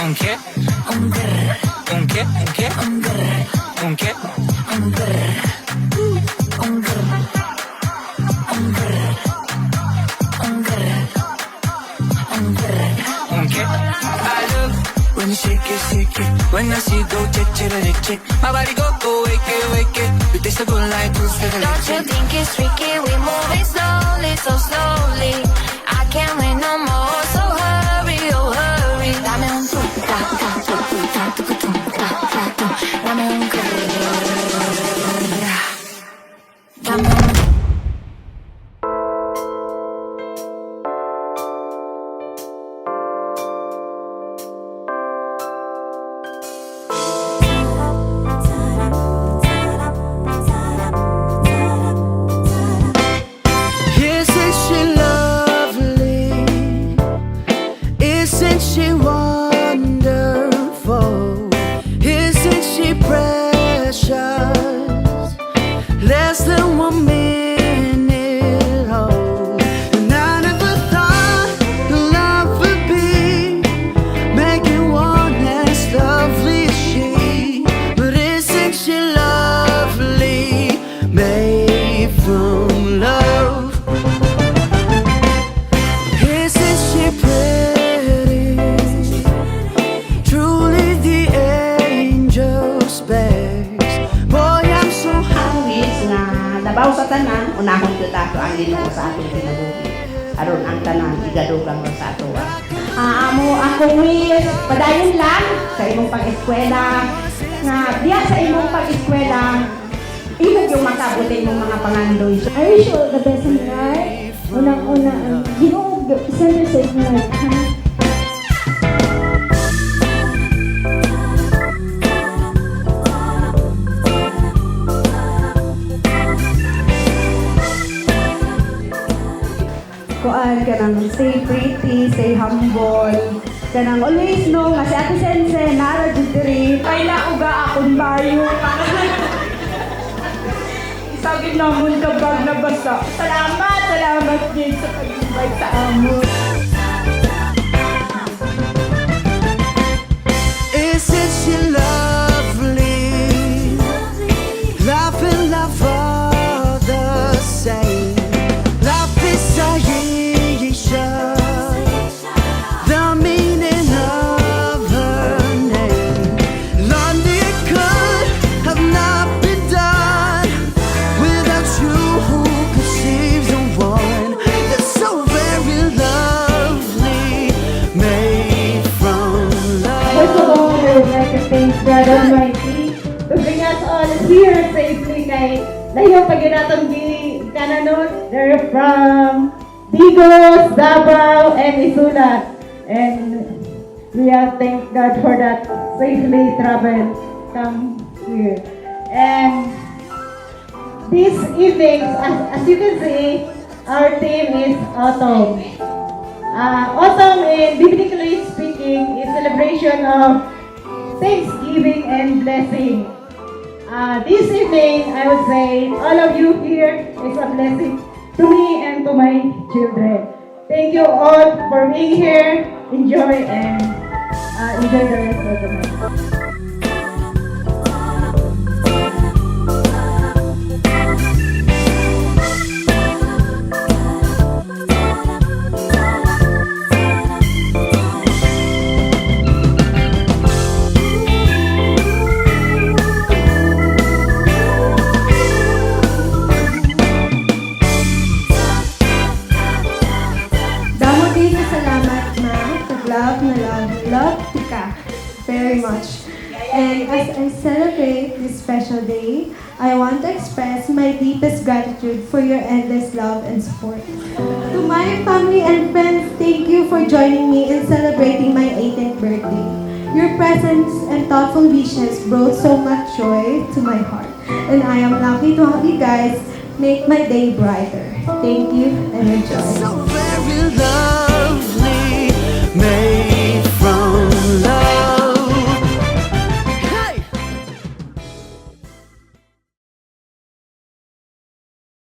unke, unke, unke, unke, unke, unke. I love when you shake it, shake it. When I see you go, check. My body go, wake it. You taste so good like juice, Don't you think it's tricky? We moving slowly, so slowly. I can't wait no more, so hurry, oh hurry. Dame un tu, ta ta tu tu ta tu tu ta ta tu. Dame un dame un. Isn't she lovely? Isn't she wonderful? Isn't she precious? Less than 1 minute old. And I never thought love would be making one as lovely as she. But isn't she lovely? Made from love. Isn't she pretty? Truly the angel's best. Boy, I'm so happy. Wis na labaw sa tanan, unahon kita to ang Ginoo sa atong kinabuhi. Aron ang tanan igadugang ra sa ato. Amo ako wis padayon lang sa imong pag-eskwela nga diya sa imong pag-eskwela imo yung makabuti mong mga pangandoy. I wish you all the best in life. Unang-una, Ginoo, center sa inyo, ha? Kuan ka nang stay pretty, stay humble. Ka nang always know nga si Ate Sense, nara diri. Ay nauga akong bayo. Isagin naman kabag na basa. Salamat din sa pag-invite sa amon. Isn't she lovely? Laughing, laugh all the same. Laugh is Aisha. The meaning of her name. Lonely it could have not been done without you who conceives the one that's so very lovely, made from Most love. of all, I would like to thank God Almighty to bring us all here safely kay layo pag ginatong kananon. They're from Digos, Davao, and Isula. And we have thank God for that safely travel come here. And this evening, as you can see, our theme is autumn. Autumn, in biblically speaking, is celebration of thanksgiving and blessing. This evening, I would say, all of you here is a blessing to me and to my children. Thank you all for being here. Enjoy and enjoy the rest of the night. Damo din salamat ma, love tika very much. And as I celebrate this special day, I want to express my deepest gratitude for your endless love and support. To my family and friends, thank you for joining me in celebrating my 18th birthday. Your presence and thoughtful wishes brought so much joy to my heart. And I am lucky to have you guys make my day brighter. Thank you and enjoy. So very lovely, made